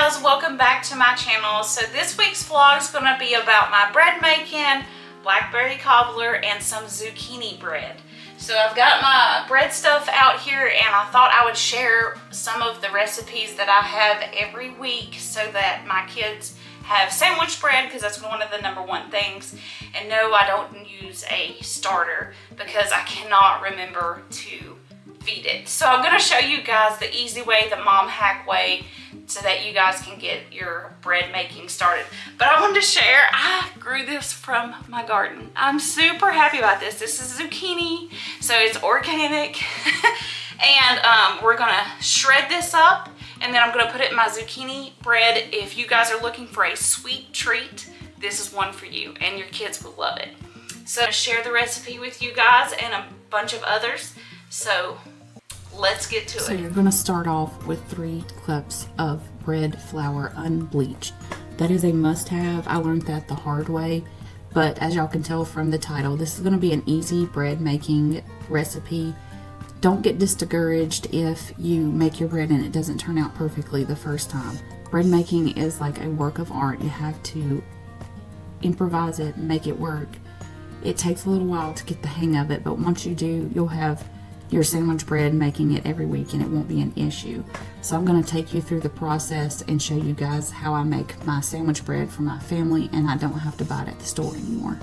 guys, welcome back to my channel. So this week's vlog is going to be about my bread making, blackberry cobbler, and some zucchini bread. So I've got my bread stuff out here, and I thought I would share some of the recipes that I have every week so that my kids have sandwich bread, because that's one of the #1 things. And no, I don't use a starter because I cannot remember to feed it. So I'm going to show you guys the easy way, the mom hack way, so that you guys can get your bread making started. But I wanted to share, I grew this from my garden. I'm super happy about this. This is zucchini, so it's organic. And we're going to shred this up, and then I'm going to put it in my zucchini bread. If you guys are looking for a sweet treat, this is one for you, and your kids will love it. So I'll share the recipe with you guys and a bunch of others. So let's get to it. So you're going to start off with 3 cups of bread flour unbleached. That is a must-have. I learned that the hard way, but as y'all can tell from the title, this is going to be an easy bread making recipe. Don't get discouraged if you make your bread and it doesn't turn out perfectly the first time. Bread making is like a work of art. You have to improvise it and make it work. It takes a little while to get the hang of it, but once you do, you'll have your sandwich bread making it every week and it won't be an issue. So I'm going to take you through the process and show you guys how I make my sandwich bread for my family, and I don't have to buy it at the store anymore.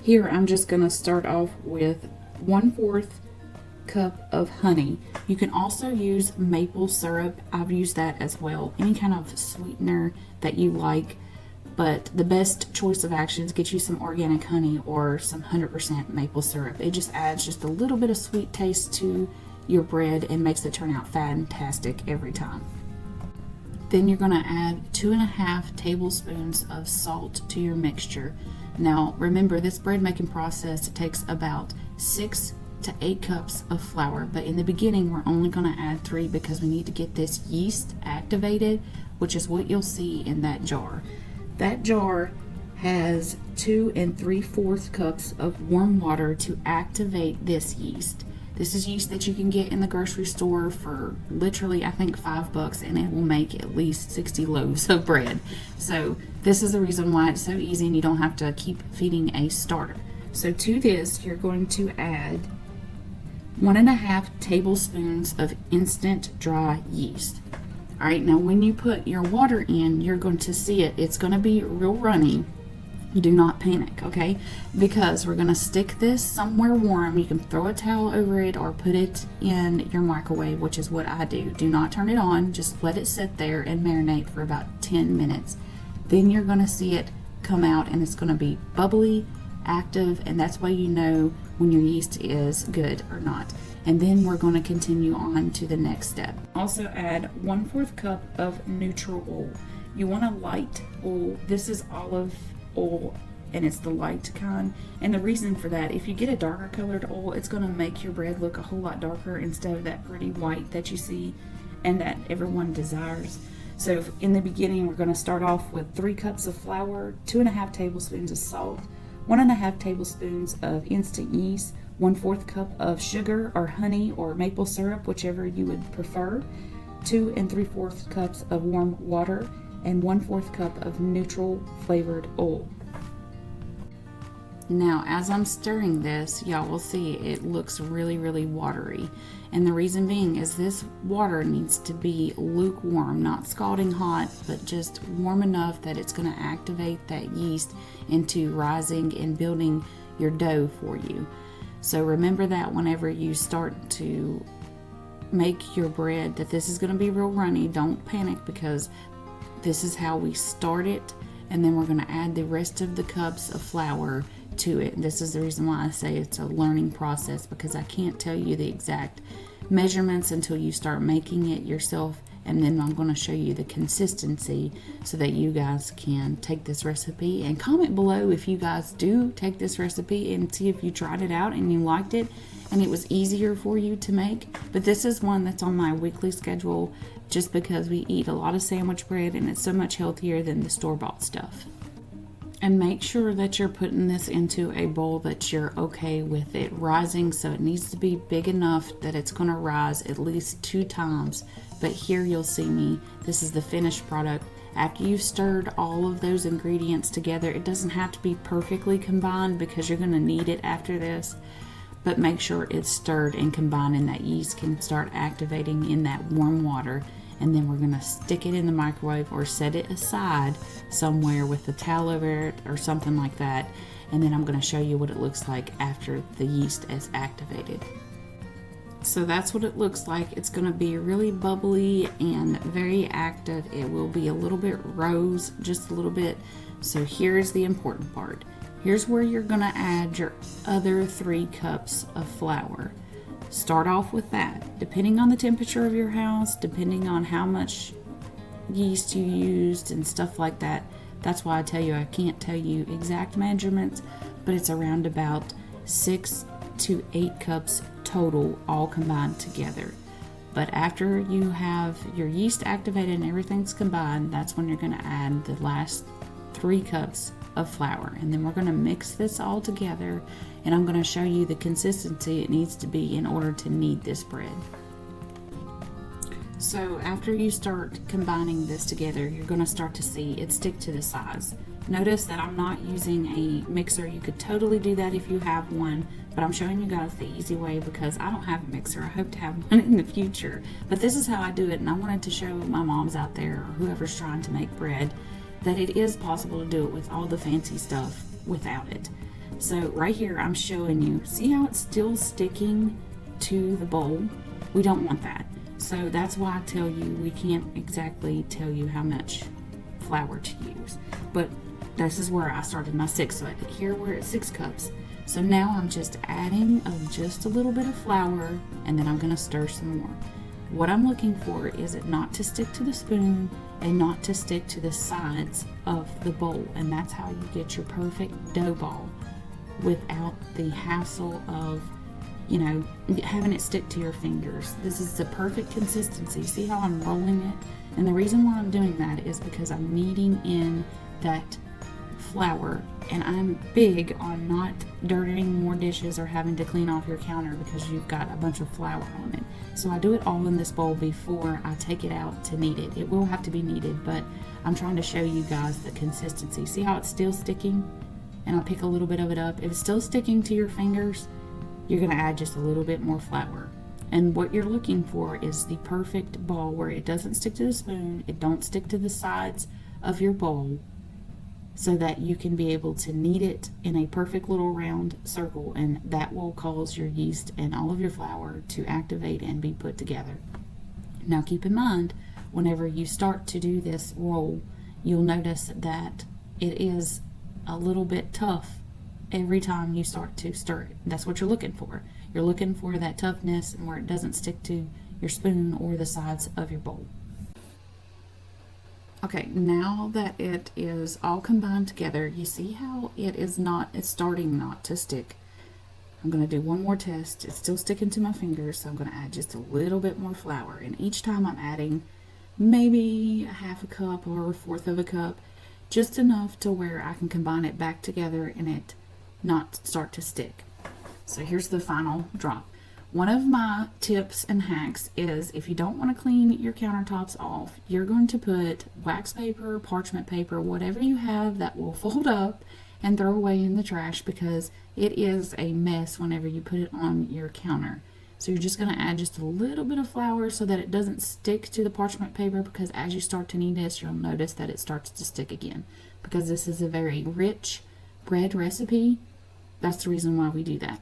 Here I'm just going to start off with 1/4 cup of honey. You can also use maple syrup. I've used that as well. Any kind of sweetener that you like. But the best choice of action is get you some organic honey or some 100% maple syrup. It just adds just a little bit of sweet taste to your bread and makes it turn out fantastic every time. Then you're going to add 2.5 tablespoons of salt to your mixture. Now remember, this bread making process takes about 6 to 8 cups of flour, but in the beginning we're only going to add 3 because we need to get this yeast activated, which is what you'll see in that jar. That jar has 2 3/4 cups of warm water to activate this yeast. This is yeast that you can get in the grocery store for literally, I think, $5, and it will make at least 60 loaves of bread. So this is the reason why it's so easy and you don't have to keep feeding a starter. So to this, you're going to add 1.5 tablespoons of instant dry yeast. Alright, now when you put your water in, you're going to see it. It's going to be real runny. Do not panic, okay? Because we're going to stick this somewhere warm. You can throw a towel over it or put it in your microwave, which is what I do. Do not turn it on. Just let it sit there and marinate for about 10 minutes. Then you're going to see it come out, and it's going to be bubbly, active, and that's why you know when your yeast is good or not. And then we're going to continue on to the next step. Also add 1/4 cup of neutral oil. You want a light oil. This is olive oil, and it's the light kind. And the reason for that, if you get a darker colored oil, it's going to make your bread look a whole lot darker instead of that pretty white that you see and that everyone desires. So in the beginning, we're going to start off with 3 cups of flour, 2.5 tablespoons of salt, 1.5 tablespoons of instant yeast, 1/4 cup of sugar or honey or maple syrup, whichever you would prefer, 2 3/4 cups of warm water, and 1/4 cup of neutral flavored oil. Now, as I'm stirring this, y'all will see it looks really, really watery. And the reason being is this water needs to be lukewarm, not scalding hot, but just warm enough that it's going to activate that yeast into rising and building your dough for you. So remember that whenever you start to make your bread, that this is going to be real runny. Don't panic, because this is how we start it, and then we're going to add the rest of the cups of flour to it. And this is the reason why I say it's a learning process, because I can't tell you the exact measurements until you start making it yourself, and then I'm going to show you the consistency so that you guys can take this recipe. And comment below if you guys do take this recipe and see if you tried it out and you liked it and it was easier for you to make. But this is one that's on my weekly schedule just because we eat a lot of sandwich bread and it's so much healthier than the store-bought stuff. And make sure that you're putting this into a bowl that you're okay with it rising. So it needs to be big enough that it's going to rise at least 2 times but here you'll see me. This is the finished product. After you've stirred all of those ingredients together, it doesn't have to be perfectly combined because you're going to need it after this, but make sure it's stirred and combined and that yeast can start activating in that warm water. And then we're going to stick it in the microwave or set it aside somewhere with a towel over it or something like that. And then I'm going to show you what it looks like after the yeast is activated. So that's what it looks like. It's going to be really bubbly and very active. It will be a little bit rose, just a little bit. So here's the important part. Here's where you're going to add your other 3 cups of flour. Start off with that. Depending on the temperature of your house, depending on how much yeast you used and stuff like that. That's why I tell you I can't tell you exact measurements, but it's around about 6 to 8 cups total, all combined together. But after you have your yeast activated and everything's combined, that's when you're going to add the last 3 cups of flour. And then we're going to mix this all together, and I'm going to show you the consistency it needs to be in order to knead this bread. So after you start combining this together, you're going to start to see it stick to the sides. Notice that I'm not using a mixer. You could totally do that if you have one, but I'm showing you guys the easy way because I don't have a mixer. I hope to have one in the future, but this is how I do it, and I wanted to show my moms out there or whoever's trying to make bread that it is possible to do it with all the fancy stuff without it. So right here I'm showing you, see how it's still sticking to the bowl? We don't want that. So that's why I tell you we can't exactly tell you how much flour to use. But this is where I started my 6. So here we're at 6 cups. So now I'm just adding just a little bit of flour, and then I'm going to stir some more. What I'm looking for is it not to stick to the spoon and not to stick to the sides of the bowl. And that's how you get your perfect dough ball without the hassle of, you know, having it stick to your fingers. This is the perfect consistency. See how I'm rolling it? And the reason why I'm doing that is because I'm kneading in that flour, and I'm big on not dirtying more dishes or having to clean off your counter because you've got a bunch of flour on it. So I do it all in this bowl before I take it out to knead it. It will have to be kneaded, but I'm trying to show you guys the consistency. See how it's still sticking? And I'll pick a little bit of it up. If it's still sticking to your fingers, you're going to add just a little bit more flour. And what you're looking for is the perfect ball where it doesn't stick to the spoon, it don't stick to the sides of your bowl, so that you can be able to knead it in a perfect little round circle, and that will cause your yeast and all of your flour to activate and be put together. Now keep in mind, whenever you start to do this roll, you'll notice that it is a little bit tough every time you start to stir it. That's what you're looking for. You're looking for that toughness and where it doesn't stick to your spoon or the sides of your bowl. Okay, now that it is all combined together, you see how it's starting not to stick. I'm going to do one more test. It's still sticking to my fingers, so I'm going to add just a little bit more flour. And each time I'm adding maybe a half a cup or a fourth of a cup, just enough to where I can combine it back together and it not start to stick. So here's the final drop. One of my tips and hacks is if you don't want to clean your countertops off, you're going to put wax paper, parchment paper, whatever you have that will fold up and throw away in the trash, because it is a mess whenever you put it on your counter. So you're just going to add just a little bit of flour so that it doesn't stick to the parchment paper, because as you start to knead this, you'll notice that it starts to stick again, because this is a very rich bread recipe. That's the reason why we do that.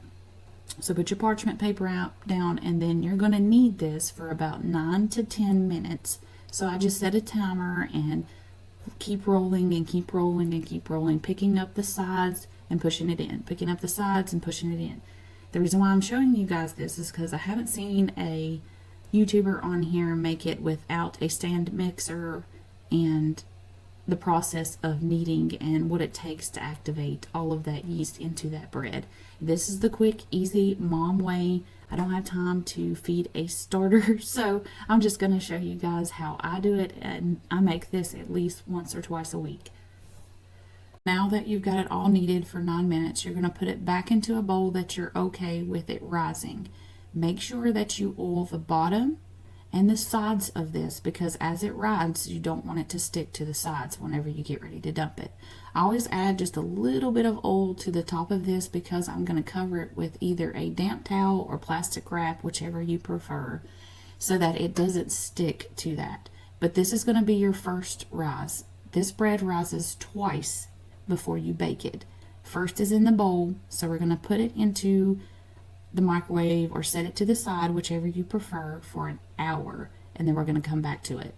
So put your parchment paper down, and then you're going to knead this for about 9 to 10 minutes. So I just set a timer and keep rolling and keep rolling and keep rolling, picking up the sides and pushing it in, picking up the sides and pushing it in. The reason why I'm showing you guys this is because I haven't seen a YouTuber on here make it without a stand mixer and the process of kneading and what it takes to activate all of that yeast into that bread. This is the quick, easy mom way. I don't have time to feed a starter, so I'm just going to show you guys how I do it, and I make this at least once or twice a week. Now that you've got it all kneaded for 9 minutes, you're going to put it back into a bowl that you're okay with it rising. Make sure that you oil the bottom and the sides of this, because as it rides, you don't want it to stick to the sides whenever you get ready to dump it. I always add just a little bit of oil to the top of this because I'm going to cover it with either a damp towel or plastic wrap, whichever you prefer, so that it doesn't stick to that. But this is going to be your first rise. This bread rises twice before you bake it. First is in the bowl, so we're going to put it into the microwave or set it to the side, whichever you prefer, for an hour, and then we're going to come back to it.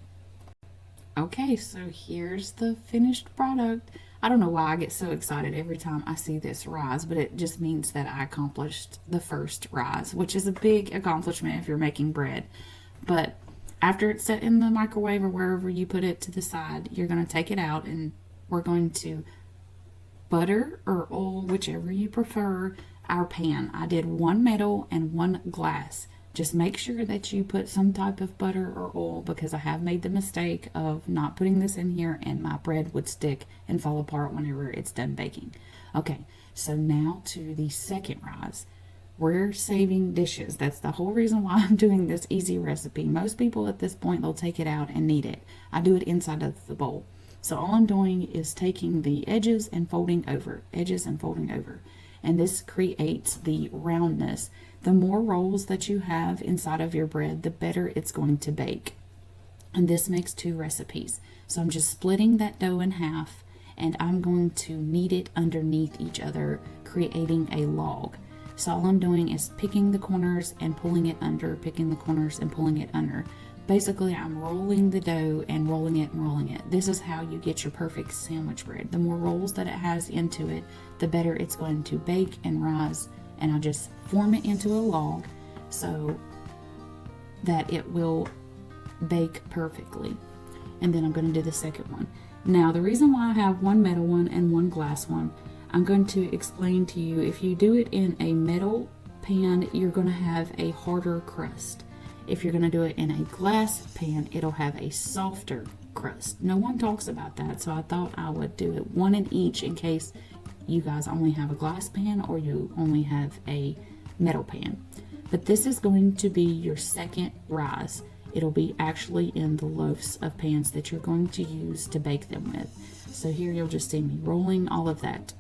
Okay, so here's the finished product. I don't know why I get so excited every time I see this rise, but it just means that I accomplished the first rise, which is a big accomplishment if you're making bread. But after it's set in the microwave or wherever you put it to the side, you're going to take it out and we're going to butter or oil, whichever you prefer, our pan. I did one metal and one glass. Just make sure that you put some type of butter or oil, because I have made the mistake of not putting this in here and my bread would stick and fall apart whenever it's done baking. Okay, so now to the second rise. We're saving dishes. That's the whole reason why I'm doing this easy recipe. Most people at this point, they'll take it out and knead it. I do it inside of the bowl. So all I'm doing is taking the edges and folding over, and this creates the roundness. The more rolls that you have inside of your bread, the better it's going to bake. And this makes 2 recipes. So I'm just splitting that dough in half, and I'm going to knead it underneath each other, creating a log. So all I'm doing is picking the corners and pulling it under, picking the corners and pulling it under. Basically, I'm rolling the dough and rolling it and rolling it. This is how you get your perfect sandwich bread. The more rolls that it has into it, the better it's going to bake and rise. And I just form it into a log so that it will bake perfectly. And then I'm going to do the second one. Now, the reason why I have one metal one and one glass one, I'm going to explain to you. If you do it in a metal pan, you're going to have a harder crust. If you're going to do it in a glass pan, it'll have a softer crust. No one talks about that, so I thought I would do it one in each in case you guys only have a glass pan or you only have a metal pan. But this is going to be your second rise. It'll be actually in the loaves of pans that you're going to use to bake them with. So here you'll just see me rolling all of that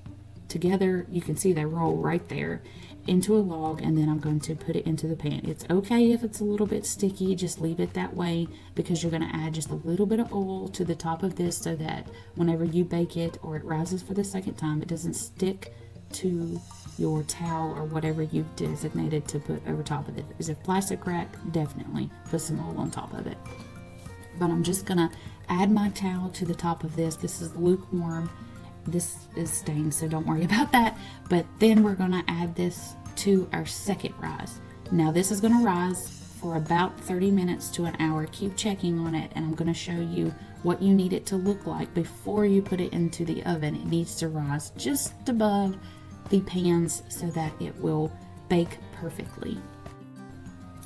together. You can see they roll right there into a log, and then I'm going to put it into the pan. It's okay if it's a little bit sticky, just leave it that way, because you're going to add just a little bit of oil to the top of this so that whenever you bake it or it rises for the second time, it doesn't stick to your towel or whatever you've designated to put over top of it. Is it plastic wrap? Definitely put some oil on top of it. But I'm just going to add my towel to the top of this. This is lukewarm. This is stained, so don't worry about that. But then we're going to add this to our second rise. Now this is going to rise for about 30 minutes to an hour. Keep checking on it, and I'm going to show you what you need it to look like before you put it into the oven. It needs to rise just above the pans so that it will bake perfectly.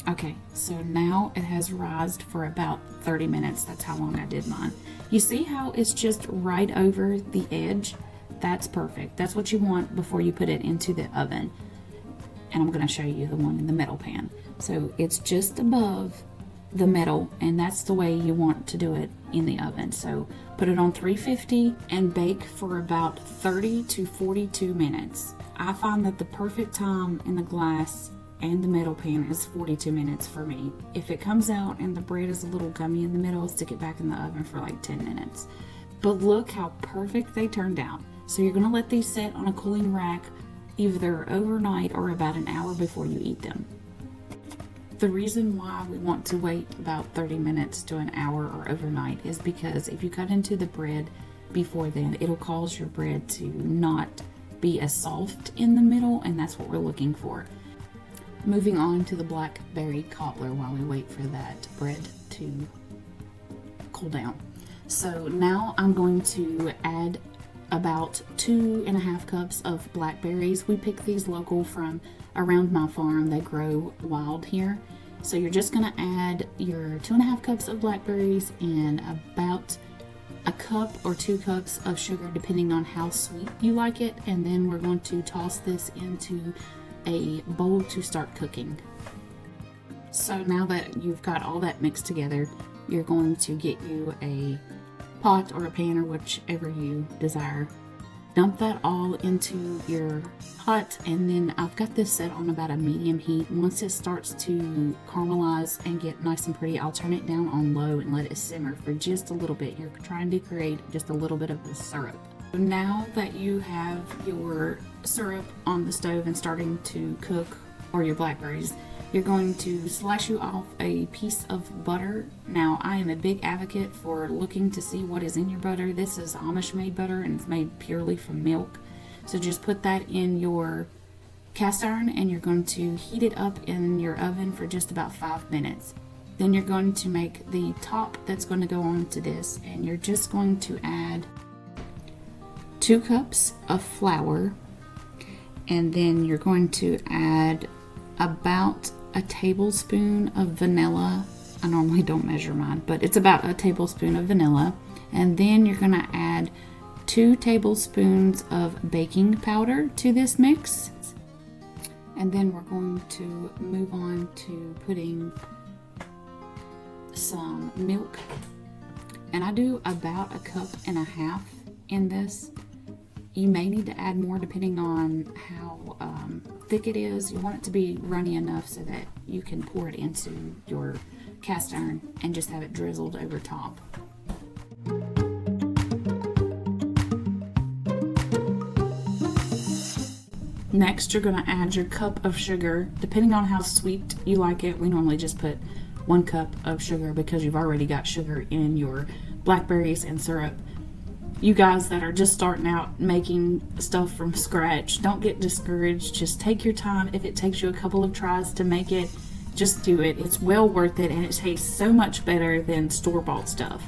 Okay, so now it has rised for about 30 minutes. That's how long I did mine. You see how it's just right over the edge? That's perfect. That's what you want before you put it into the oven. And I'm going to show you the one in the metal pan. So it's just above the metal, and that's the way you want to do it in the oven. So put it on 350 and bake for about 30 to 42 minutes. I find that the perfect time in the glass and the metal pan is 42 minutes for me. If it comes out and the bread is a little gummy in the middle, stick it back in the oven for like 10 minutes. But look how perfect they turned out. So you're going to let these sit on a cooling rack either overnight or about an hour before you eat them. The reason why we want to wait about 30 minutes to an hour or overnight is because if you cut into the bread before then, it'll cause your bread to not be as soft in the middle, and that's what we're looking for. Moving on to the blackberry cobbler while we wait for that bread to cool down. So now I'm going to add about 2.5 cups of blackberries. We pick these local from around my farm. They grow wild here. So you're just going to add your 2.5 cups of blackberries and about a cup or 2 cups of sugar, depending on how sweet you like it. And then we're going to toss this into a bowl to start cooking. So now that you've got all that mixed together, you're going to get you a pot or a pan or whichever you desire. Dump that all into your pot, and then I've got this set on about a medium heat. Once it starts to caramelize and get nice and pretty, I'll turn it down on low and let it simmer for just a little bit. You're trying to create just a little bit of the syrup. So now that you have your syrup on the stove and starting to cook, or your blackberries, you're going to slice you off a piece of butter. Now, I am a big advocate for looking to see what is in your butter. This is Amish made butter and it's made purely from milk. So just put that in your cast iron and you're going to heat it up in your oven for just about 5 minutes. Then you're going to make the top that's going to go onto this, and you're just going to add 2 cups of flour, and then you're going to add about a tablespoon of vanilla. I normally don't measure mine, but it's about a tablespoon of vanilla. And then you're going to add 2 tablespoons of baking powder to this mix. And then we're going to move on to putting some milk. And I do about 1.5 cups in this. You may need to add more depending on how thick it is. You want it to be runny enough so that you can pour it into your cast iron and just have it drizzled over top. Next, you're going to add your cup of sugar. Depending on how sweet you like it, we normally just put 1 cup of sugar because you've already got sugar in your blackberries and syrup. You guys that are just starting out making stuff from scratch, don't get discouraged. Just take your time. If it takes you a couple of tries to make it, just do it. It's well worth it, and it tastes so much better than store-bought stuff.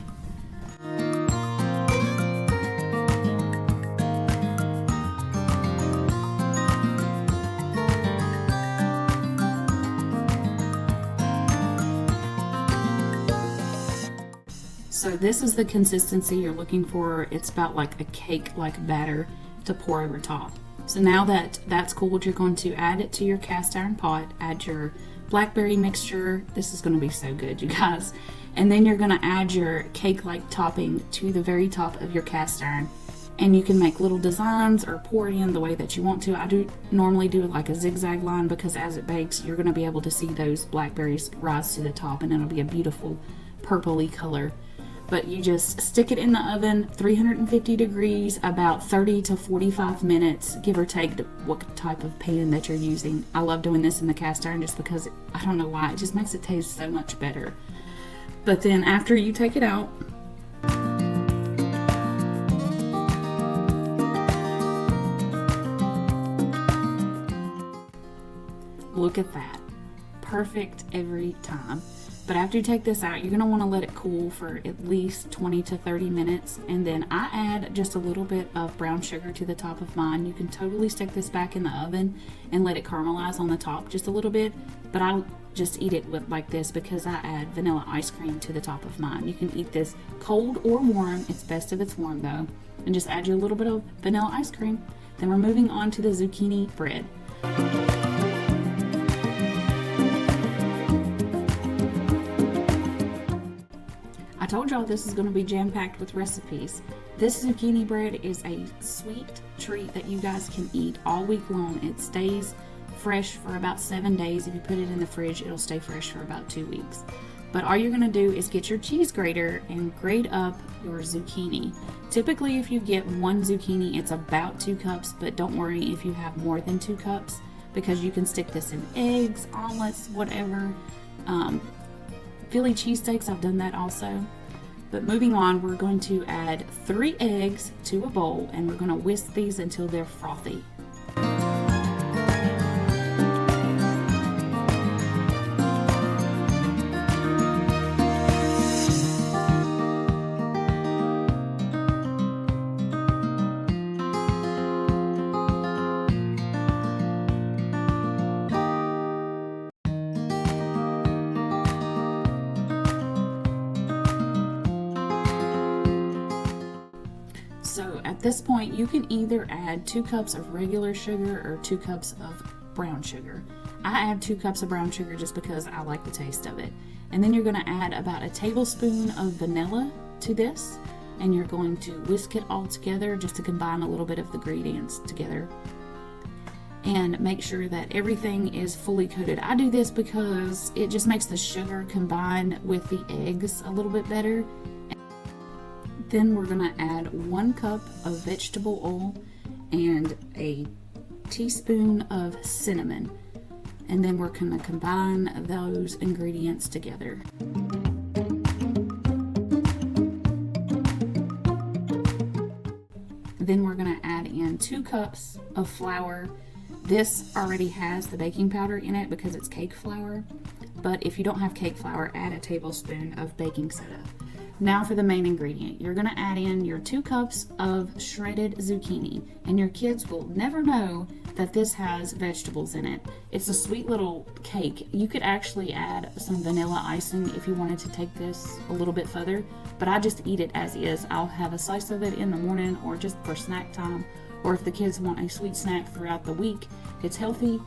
So this is the consistency you're looking for. It's about like a cake-like batter to pour over top. So now that that's cooled, you're going to add it to your cast iron pot, add your blackberry mixture. This is going to be so good, you guys. And then you're going to add your cake-like topping to the very top of your cast iron. And you can make little designs or pour it in the way that you want to. I do normally do like a zigzag line because as it bakes, you're going to be able to see those blackberries rise to the top, and it'll be a beautiful purpley color. But you just stick it in the oven, 350 degrees, about 30 to 45 minutes, give or take what type of pan that you're using. I love doing this in the cast iron just because, I don't know why, it just makes it taste so much better. But then after you take it out, look at that. Perfect every time. But after you take this out, you're going to want to let it cool for at least 20 to 30 minutes. And then I add just a little bit of brown sugar to the top of mine. You can totally stick this back in the oven and let it caramelize on the top just a little bit. But I just eat it with like this because I add vanilla ice cream to the top of mine. You can eat this cold or warm. It's best if it's warm though. And just add your little bit of vanilla ice cream. Then we're moving on to the zucchini bread. I told y'all this is going to be jam-packed with recipes. This zucchini bread is a sweet treat that you guys can eat all week long. It stays fresh for about 7 days. If you put it in the fridge, it'll stay fresh for about 2 weeks. But all you're going to do is get your cheese grater and grate up your zucchini. Typically, if you get 1 zucchini, it's about 2 cups, but don't worry if you have more than 2 cups because you can stick this in eggs, omelets, whatever. Philly cheesesteaks, I've done that also. But moving on, we're going to add 3 eggs to a bowl and we're going to whisk these until they're frothy. So at this point, you can either add 2 cups of regular sugar or 2 cups of brown sugar. I add 2 cups of brown sugar just because I like the taste of it. And then you're going to add about a tablespoon of vanilla to this, and you're going to whisk it all together just to combine a little bit of the ingredients together. And make sure that everything is fully coated. I do this because it just makes the sugar combine with the eggs a little bit better. Then we're going to add 1 cup of vegetable oil and a teaspoon of cinnamon. And then we're going to combine those ingredients together. Then we're going to add in 2 cups of flour. This already has the baking powder in it because it's cake flour, but if you don't have cake flour, add a tablespoon of baking soda. Now for the main ingredient. You're going to add in your 2 cups of shredded zucchini, and your kids will never know that this has vegetables in it. It's a sweet little cake. You could actually add some vanilla icing if you wanted to take this a little bit further, but I just eat it as is. I'll have a slice of it in the morning or just for snack time, or if the kids want a sweet snack throughout the week. It's healthy.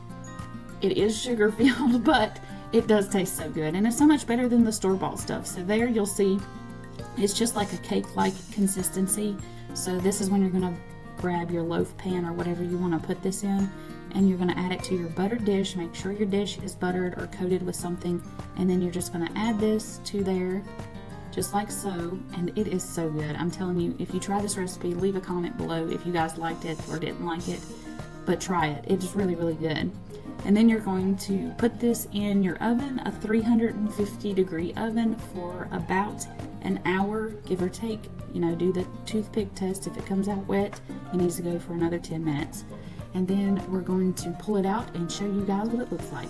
It is sugar filled, but it does taste so good, and it's so much better than the store-bought stuff. So there you'll see it's just like a cake-like consistency. So this is when you're going to grab your loaf pan or whatever you want to put this in, and you're going to add it to your buttered dish. Make sure your dish is buttered or coated with something, and then you're just going to add this to there just like so, and it is so good. I'm telling you, if you try this recipe, leave a comment below if you guys liked it or didn't like it, but try it. It's really, really good. And then you're going to put this in your oven, a 350 degree oven, for about an hour, give or take. You know, do the toothpick test. If it comes out wet, it needs to go for another 10 minutes. And then we're going to pull it out and show you guys what it looks like.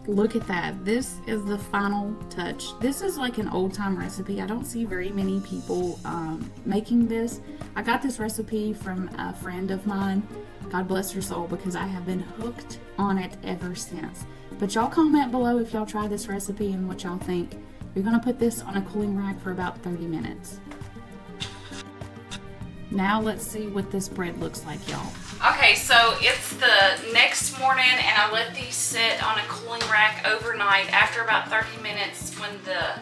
Look at that. This is the final touch. This is like an old-time recipe. I don't see very many people making this. I got this recipe from a friend of mine. God bless her soul, because I have been hooked on it ever since. But y'all comment below if y'all try this recipe and what y'all think. You're going to put this on a cooling rack for about 30 minutes. Now let's see what this bread looks like, y'all. Okay, so it's the next morning, and I let these sit on a cooling rack overnight after about 30 minutes when the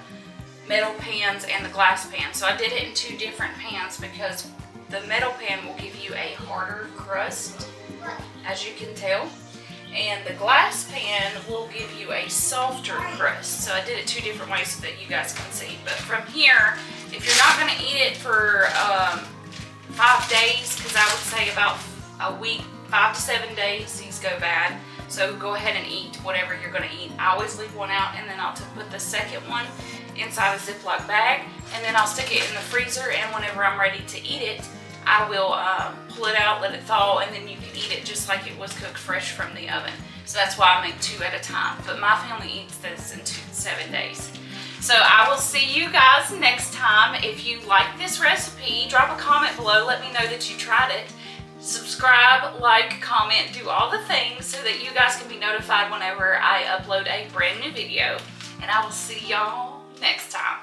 metal pans and the glass pan. So I did it in 2 different pans because the metal pan will give you a harder crust, as you can tell, and the glass pan will give you a softer crust. So I did it 2 different ways so that you guys can see. But from here, if you're not going to eat it for 5 days, because I would say about a week, 5 to 7 days, these go bad. So go ahead and eat whatever you're going to eat. I always leave one out, and then I'll put the second one inside a Ziploc bag, and then I'll stick it in the freezer, and whenever I'm ready to eat it, I will pull it out, let it thaw, and then you can eat it just like it was cooked fresh from the oven. So that's why I make 2 at a time. But my family eats this in 7 days. So I will see you guys next time. If you like this recipe, drop a comment below. Let me know that you tried it. Subscribe, like, comment, do all the things so that you guys can be notified whenever I upload a brand new video. And I will see y'all next time.